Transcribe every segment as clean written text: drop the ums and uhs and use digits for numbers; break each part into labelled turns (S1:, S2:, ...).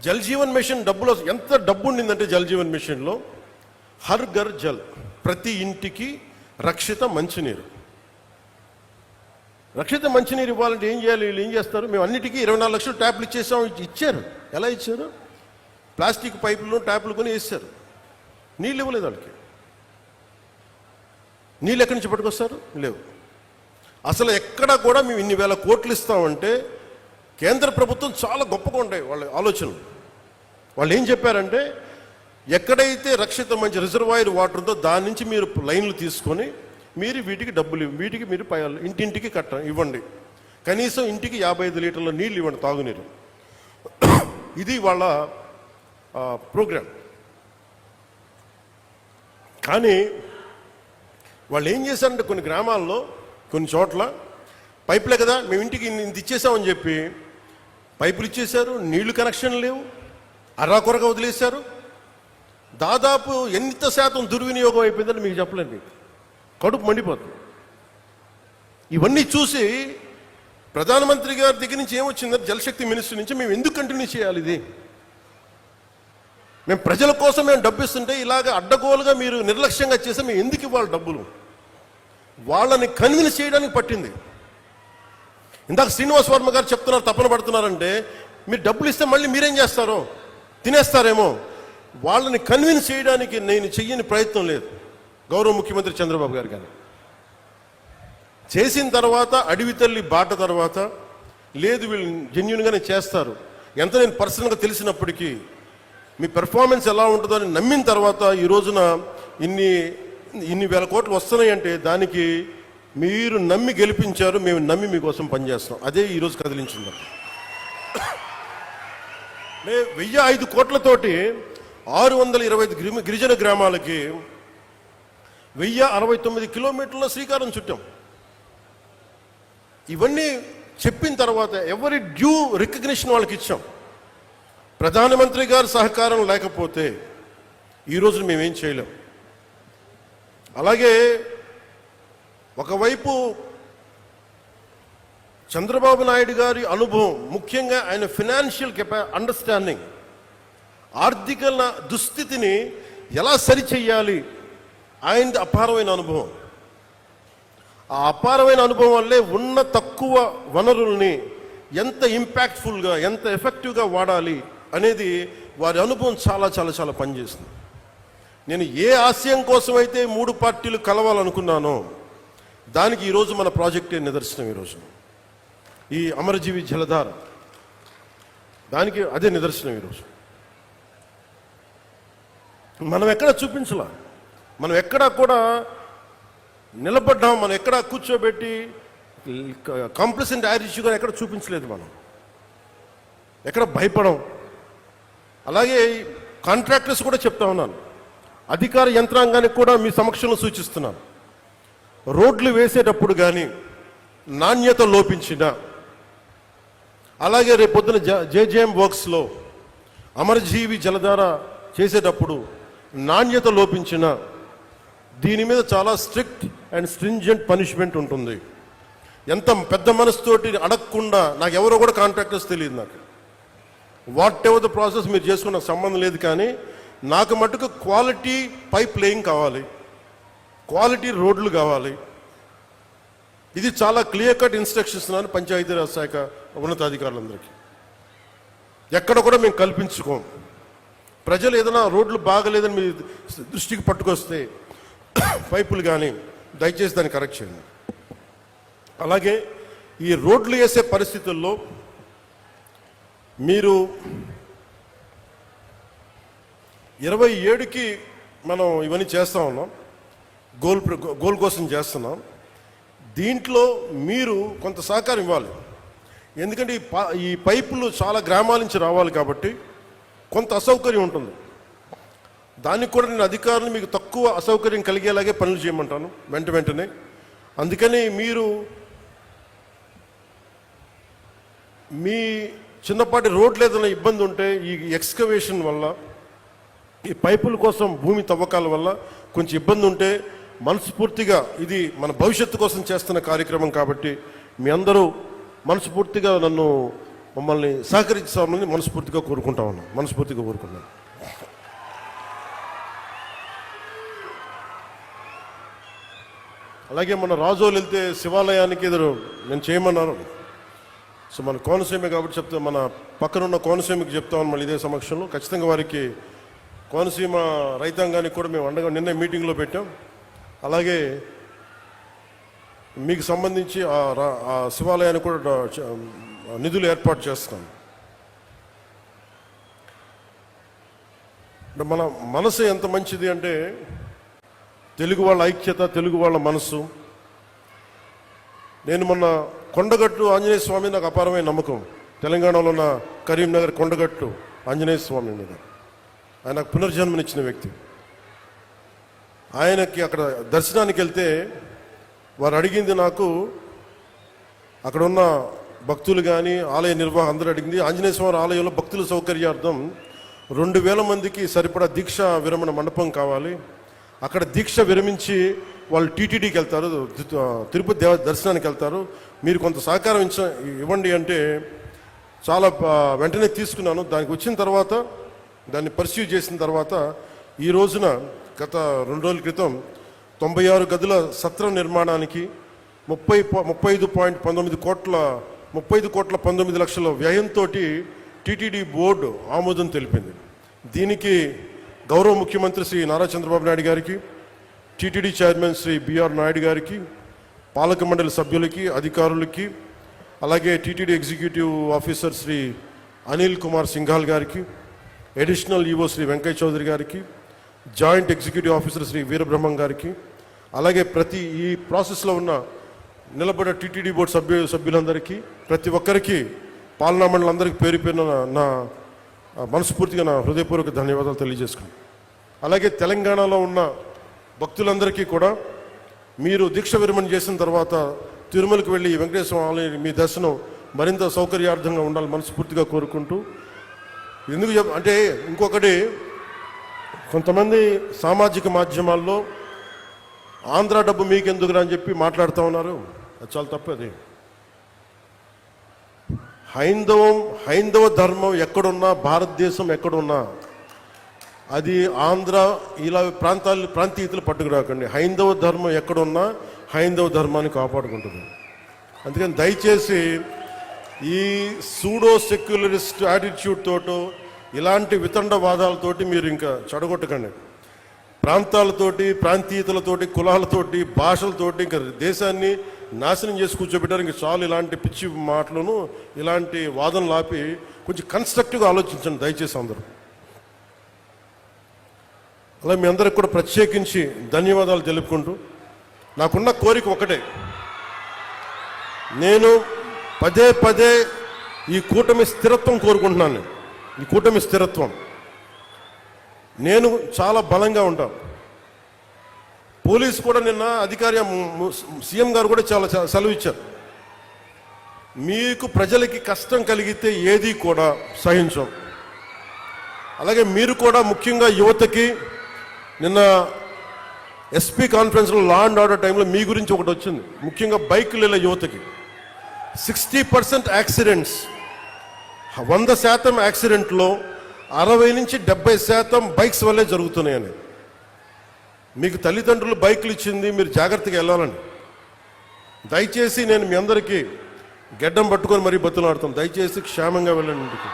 S1: Jal Jeevan machine డబ్బులో ఎంత డబ్బు ఉండిందంటే జల్ జీవన్ మిషన్లో హర్ ఘర్ జల్, ప్రతి ఇంటికి రక్షిత మంచినీరు. రక్షిత మంచినీరు ఇవ్వాలంటే ఏం చేయాలి? వీళ్ళు ఏం చేస్తారు? మేము అన్నిటికీ 24 లక్షలు ట్యాప్లు ఇచ్చేసాం. ఇచ్చారు. ఎలా ఇచ్చారు? ప్లాస్టిక్ పైపులు ట్యాప్లు కొని వేసారు. నీళ్ళు ఇవ్వలేదు వాళ్ళకి. నీళ్ళు ఎక్కడి నుంచి పట్టుకొస్తారు? లేవు. అసలు ఎక్కడా కూడా మేము ఇన్ని వేల కోట్లు ఇస్తామంటే కేంద్ర ప్రభుత్వం చాలా గొప్పగా ఉంటాయి వాళ్ళ ఆలోచనలు. వాళ్ళు ఏం చెప్పారంటే ఎక్కడైతే రక్షిత మంచి రిజర్వాయర్ వాటర్ ఉందో దాని నుంచి మీరు లైన్లు తీసుకొని మీరు వీటికి డబ్బులు వీటికి మీరు ఇంటింటికి ఇవ్వండి. కనీసం ఇంటికి 55 లీటర్ల నీళ్ళు ఇవ్వండి, తాగునీరు. ఇది వాళ్ళ ప్రోగ్రాం. కానీ వాళ్ళు ఏం చేశారంటే కొన్ని గ్రామాల్లో కొన్ని చోట్ల పైపులే కదా మేము ఇంటికి ఇంత ఇచ్చేసామని చెప్పి పైపులు ఇచ్చేశారు. నీళ్లు కనెక్షన్ లేవు, అర్రాకొరగా వదిలేశారు. దాదాపు ఎంత శాతం దుర్వినియోగం అయిపోయిందని మీకు చెప్పలేండి. కడుపు మండిపోతుంది. ఇవన్నీ చూసి ప్రధానమంత్రి గారి దగ్గర నుంచి ఏమొచ్చిందంటే జలశక్తి మినిస్టర్ నుంచి మేము ఎందుకు కంటిన్యూ చేయాలి ఇది? మేము ప్రజల కోసం మేము డబ్బు ఇస్తుంటే ఇలాగ అడ్డగోలుగా మీరు నిర్లక్ష్యంగా చేస్తే మేము ఎందుకు ఇవ్వాలి డబ్బులు? వాళ్ళని కన్విన్స్ చేయడానికి పట్టింది. ఇందాక శ్రీనివాస్ వర్మ గారు చెప్తున్నారు, తపన పడుతున్నారంటే మీరు డబ్బులు ఇస్తే మళ్ళీ మీరేం చేస్తారో తినేస్తారేమో. వాళ్ళని కన్విన్స్ చేయడానికి నేను చెయ్యని ప్రయత్నం లేదు. గౌరవ ముఖ్యమంత్రి చంద్రబాబు గారు కానీ చేసిన తర్వాత అడవి తల్లి బాట తర్వాత లేదు వీళ్ళు జెన్యూన్గానే చేస్తారు. ఎంత నేను పర్సనల్గా తెలిసినప్పటికీ మీ పెర్ఫార్మెన్స్ ఎలా ఉంటుందో అని నమ్మిన తర్వాత ఈ రోజున ఇన్ని వేల కోట్లు వస్తున్నాయి అంటే దానికి మీరు నమ్మి గెలిపించారు, మేము నమ్మి మీకోసం పనిచేస్తాం. అదే ఈరోజు కదిలించింది. 1005 కోట్లతోటి 625 గిరిజన గ్రామాలకి 1069 కిలోమీటర్ల శ్రీకారం చుట్టాం. ఇవన్నీ చెప్పిన తర్వాత ఎవరి డ్యూ రికగ్నిషన్ వాళ్ళకి ఇచ్చాం. ప్రధానమంత్రి గారి సహకారం లేకపోతే ఈరోజు మేమేం చేయలేం. అలాగే ఒకవైపు చంద్రబాబు నాయుడు గారి అనుభవం, ముఖ్యంగా ఆయన ఫినాన్షియల్ అండర్స్టాండింగ్, ఆర్థిక దుస్థితిని ఎలా సరిచెయ్యాలి, ఆయనది అపారమైన అనుభవం. ఆ అపారమైన అనుభవం వల్లే ఉన్న తక్కువ వనరుల్ని ఎంత ఇంపాక్ట్ఫుల్గా ఎంత ఎఫెక్టివ్గా వాడాలి అనేది వారి అనుభవం చాలా చాలా చాలా పనిచేస్తుంది. నేను ఏ ఆశయం కోసం అయితే 3 పార్టీలు కలవాలనుకున్నానో దానికి ఈరోజు మన ప్రాజెక్టే నిదర్శనం. ఈరోజు ఈ అమరజీవి జలధార దానికి అదే నిదర్శనం. ఈరోజు మనం ఎక్కడ చూపించలా, మనం ఎక్కడా కూడా నిలబడ్డాం, మనం ఎక్కడా కూర్చోబెట్టి కాంప్లసెంట్ యాటిట్యూడ్గా ఎక్కడ చూపించలేదు, మనం ఎక్కడ భయపడం. అలాగే కాంట్రాక్టర్స్ కూడా చెప్తా ఉన్నాను, అధికార యంత్రాంగానికి కూడా మీ సమక్షంలో సూచిస్తున్నాను. రోడ్లు వేసేటప్పుడు కానీ నాణ్యత లోపించిన, అలాగే రేపొద్దున జేజేఎం వర్క్స్లో అమరజీవి జలధార చేసేటప్పుడు నాణ్యత లోపించిన దీని మీద చాలా స్ట్రిక్ట్ అండ్ స్ట్రింజెంట్ పనిష్మెంట్ ఉంటుంది. ఎంత పెద్ద మనసుతోటి అడగకుండా, నాకు ఎవరో కూడా కాంట్రాక్టర్స్ తెలియదు, నాకు వాట్ ఎవర్ ద ప్రాసెస్ మీరు చేసుకున్న సంబంధం లేదు, కానీ నాకు మటుకు క్వాలిటీ పైప్ లేయింగ్ కావాలి, క్వాలిటీ రోడ్లు కావాలి. ఇది చాలా క్లియర్ కట్ ఇన్స్ట్రక్షన్స్ ఇస్తున్నాను పంచాయతీరాజ్ శాఖ ఉన్నతాధికారులందరికీ. ఎక్కడ కూడా మేము కల్పించుకోం. ప్రజలు ఏదైనా రోడ్లు బాగలేదని మీ దృష్టికి పట్టుకొస్తే పైపులు కానీ దయచేసి దాన్ని కరెక్ట్ చేయండి. అలాగే ఈ రోడ్లు వేసే పరిస్థితుల్లో మీరు 27కి మనం ఇవన్నీ చేస్తూ ఉన్నాం, గోల్ కోసం చేస్తున్నాం. దీంట్లో మీరు కొంత సహకారం ఇవ్వాలి. ఎందుకంటే ఈ పైపులు చాలా గ్రామాల నుంచి రావాలి కాబట్టి కొంత అసౌకర్యం ఉంటుంది. దానికి కూడా నేను అధికారులు మీకు తక్కువ అసౌకర్యం కలిగేలాగే పనులు చేయమంటాను వెంటనే. అందుకని మీరు మీ చిన్నపాటి రోడ్లు ఏదైనా ఇబ్బంది ఉంటే ఈ ఎక్స్కవేషన్ వల్ల, ఈ పైపుల కోసం భూమి తవ్వకాల వల్ల కొంచెం ఇబ్బంది ఉంటే మనస్ఫూర్తిగా, ఇది మన భవిష్యత్తు కోసం చేస్తున్న కార్యక్రమం కాబట్టి మీ అందరూ మనస్ఫూర్తిగా నన్ను మమ్మల్ని సహకరించాలని మనస్ఫూర్తిగా కోరుకుంటున్నాను. అలాగే మన రాజోలు వెళ్తే శివాలయానికి నేను చేయమన్నారు. సో మన కోనసీమ కాబట్టి చెప్తే మన పక్కనున్న కోనసీమకి చెప్తామని మళ్ళీ ఇదే సమక్షంలో ఖచ్చితంగా వారికి కోనసీమ రైతాంగానికి కూడా మేము అండగా నిన్న మీటింగ్లో పెట్టాం. అలాగే మీకు సంబంధించి ఆ శివాలయానికి కూడా నిధులు ఏర్పాటు చేస్తాం. మన మనసు ఎంత మంచిది అంటే తెలుగు వాళ్ళ ఐక్యత, తెలుగు వాళ్ళ మనసు. నేను మొన్న కొండగట్టు ఆంజనేయ స్వామి నాకు అపారమైన నమ్మకం. తెలంగాణలో ఉన్న కరీంనగర్ కొండగట్టు ఆంజనేయ స్వామి మీద ఆయన పునర్జన్మనిచ్చిన వ్యక్తి. ఆయనకి అక్కడ దర్శనానికి వెళ్తే వారు అడిగింది నాకు, అక్కడ ఉన్న భక్తులు కానీ ఆలయ నిర్వాహకులు అందరూ అడిగింది, ఆంజనేయ స్వామి ఆలయంలో భక్తుల సౌకర్యార్థం 2000 మందికి సరిపడా దీక్ష విరమణ మండపం కావాలి. అక్కడ దీక్ష విరమించి వాళ్ళు టీటీడీకి వెళ్తారు, తిరుపతి దర్శనానికి వెళ్తారు, మీరు కొంత సహకారం ఇవ్వండి అంటే చాలా వెంటనే తీసుకున్నాను. దానికి వచ్చిన తర్వాత దాన్ని పర్స్యూ చేసిన తర్వాత ఈ రోజున గత 2 రోజుల క్రితం 96 గదుల సత్రం నిర్మాణానికి 35.19 లక్షల వ్యయంతో టీటీడీ బోర్డు ఆమోదం తెలిపింది. దీనికి గౌరవ ముఖ్యమంత్రి శ్రీ నారా చంద్రబాబు నాయుడు గారికి, టీటీడీ చైర్మన్ శ్రీ బిఆర్ నాయుడు గారికి, పాలక మండలి సభ్యులకి, అధికారులకి, అలాగే TTD executive officer Shri Anil Kumar Singhal గారికి, అడిషనల్ ఈవో శ్రీ వెంకయ్య చౌదరి గారికి, joint executive officer Shri Veerabrahmam గారికి, అలాగే ప్రతి ఈ ప్రాసెస్లో ఉన్న నిలబడే టీటీడీ బోర్డు సభ్యులందరికీ, ప్రతి ఒక్కరికి, పాలనా మండలందరికీ పేరు పేరున నా మనస్ఫూర్తిగా నా హృదయపూర్వక ధన్యవాదాలు తెలియజేసుకున్నాను. అలాగే తెలంగాణలో ఉన్న భక్తులందరికీ కూడా మీరు దీక్ష విరమణ చేసిన తర్వాత తిరుమలకు వెళ్ళి వెంకటేశ్వర ఆలయం మీ దర్శనం మరింత సౌకర్యార్థంగా ఉండాలి మనస్ఫూర్తిగా కోరుకుంటూ, ఎందుకు అంటే ఇంకొకటి, కొంతమంది సామాజిక మాధ్యమాల్లో ఆంధ్ర డబ్బు మీకెందుకురా అని చెప్పి మాట్లాడుతూ ఉన్నారు. అది చాలా తప్పది. హైందవ ధర్మం ఎక్కడున్నా, భారతదేశం ఎక్కడున్నా, అది ఆంధ్ర ఇలా ప్రాంతీయతలు పట్టుకురాకండి. హైందవ ధర్మం ఎక్కడున్నా హైందవ ధర్మాన్ని కాపాడుకుంటుంది. అందుకని దయచేసి ఈ సూడో సెక్యులరిస్ట్ యాటిట్యూడ్ తోటో ఇలాంటి వితండవాదాలతోటి మీరు ఇంకా చెడగొట్టకండి. ప్రాంతాలతోటి, ప్రాంతీయతలతోటి, కులాలతోటి, భాషలతోటి ఇంకా దేశాన్ని నాశనం చేసి కూర్చోబెట్టారు. ఇంక చాలు ఇలాంటి పిచ్చి మాటలను, ఇలాంటి వాదనలు ఆపి కొంచెం కన్స్ట్రక్టివ్గా ఆలోచించండి దయచేసి అందరూ. అలా మీ అందరికి కూడా ప్రత్యేకించి ధన్యవాదాలు తెలుపుకుంటూ, నాకున్న కోరిక ఒకటే, నేను పదే ఈ కూటమి స్థిరత్వం కోరుకుంటున్నాను. ఈ కూటమి స్థిరత్వం, నేను చాలా బలంగా ఉంటాను. పోలీసు కూడా నిన్న అధికారి సీఎం గారు కూడా చాలా సెలవు ఇచ్చారు. మీకు ప్రజలకి కష్టం కలిగితే ఏది కూడా సహించం. అలాగే మీరు కూడా ముఖ్యంగా యువతకి, నిన్న ఎస్పీ కాన్ఫరెన్స్లో లా అండ్ ఆర్డర్ టైంలో మీ గురించి ఒకటి వచ్చింది, ముఖ్యంగా బైకులు వెళ్ళే యువతకి 60% యాక్సిడెంట్స్, 100% యాక్సిడెంట్లో 60 నుంచి 70% బైక్స్ వల్లే జరుగుతున్నాయని. మీకు తల్లిదండ్రులు బైకులు ఇచ్చింది, మీరు జాగ్రత్తగా వెళ్ళాలని. దయచేసి నేను మీ అందరికీ గెడ్డం పట్టుకొని మరీ బతులాడుతాం, దయచేసి క్షేమంగా వెళ్ళండి ఇంటికి.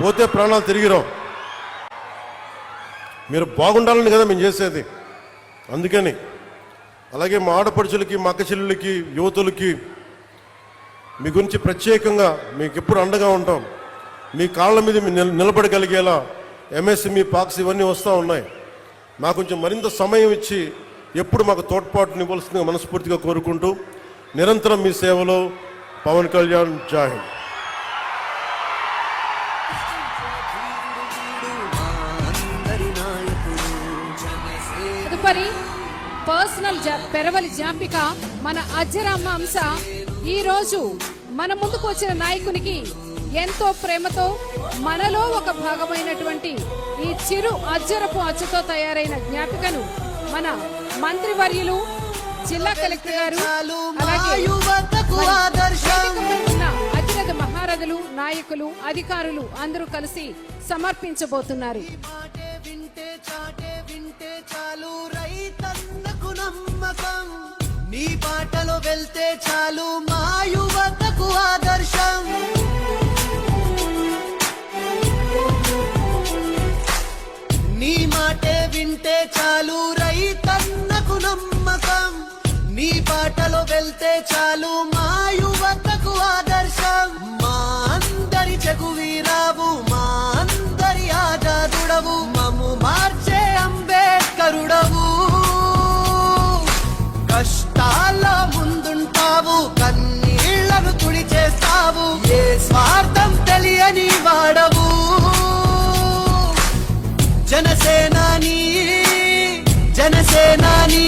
S1: పోతే ప్రాణాలు తిరిగిరావు. మీరు బాగుండాలని కదా మేము చేసేది. అందుకని అలాగే మా ఆడపడుచులకి, మా అక్క చెల్లెలకి, యువతులకి మీ గురించి ప్రత్యేకంగా మీకు ఎప్పుడు అండగా ఉంటాం. మీ కాళ్ళ మీద నిలబడగలిగేలా ఎంఎస్ఎంఈ పాక్స్ ఇవన్నీ వస్తూ ఉన్నాయి. మాకు కొంచెం మరింత సమయం ఇచ్చి ఎప్పుడు మాకు తోడ్పాటునివ్వాల్సిందిగా మనస్ఫూర్తిగా కోరుకుంటూ, నిరంతరం మీ సేవలో పవన్ కళ్యాణ్. జై హింద్.
S2: తదుపరి పర్సనల్ పెరవలి జ్ఞాపిక మన అజ్జరమ్మ అంశ. ఈ రోజు మన ముందుకు వచ్చిన నాయకునికి ఎంతో ప్రేమతో మనలో ఒక భాగమైనటువంటి ఈ చిరు అజ్జరపు అచ్చుతో తయారైన జ్ఞాపికను మన మంత్రివర్యులు, జిల్లా కలెక్టర్ గారు, అలాగే ఉన్న అతిరథ నాయకులు, అధికారులు అందరూ కలిసి సమర్పించబోతున్నారు.
S3: మాటే వింటే చాటే వింటే చాలు రైతన్నకు నమ్మకం, నీ బాటలో వెళ్తే చాలు మా యువతకు ఆదర్శం. నీ మాటే వింటే చాలు రైతన్నకు నమ్మకం, నీ బాటలో వెళ్తే చాలు మా యువతకు ఆదర్శం. మా అందరి చెగువీరావు, మా అందరి ఆజాదుడవు, మమ్ము మార్చే అంబేద్కరుడవు. కష్టాల్లో ముందుంటావు, కన్నీళ్లను తుడిచేస్తావు, ఏ స్వార్థం తెలియని వాడవు. జనసేనాని జనసేనాని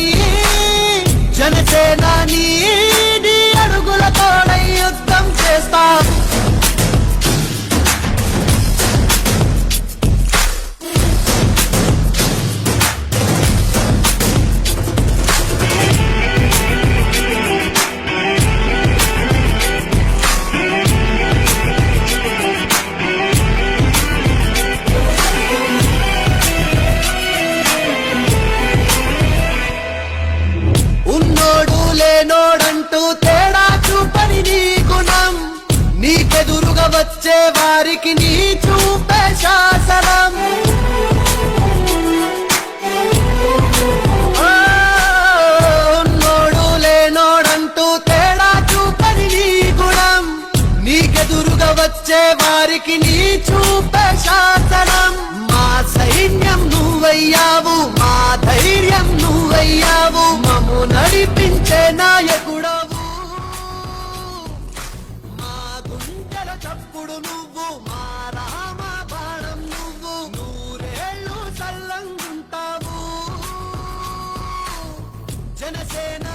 S3: జనసేనాని నీ అడుగుల తోడై యుద్ధం చేస్తా. ఉన్నోడు లేనోడంటూ తేడా చూపని నీ గుణం, నీకెదురుగా వచ్చే వారికి నీ చూపే శాసనం. ఆ, ఉన్నోడు లేనోడంటూ తేడా చూపని నీ గుణం, నీకెదురుగా వచ్చే వారికి నీ చూపే శాసనం. మా సైన్యం నువ్వయ్యావు, మా ధైర్యం నువ్వయ్యావు, మమ్ము నడిపించే నాయకుడవు. మా గుండెల చప్పుడు నువ్వు, మా రామ బాణం నువ్వు, నూరేళ్ళు సల్లంగుంటావు. జనసేన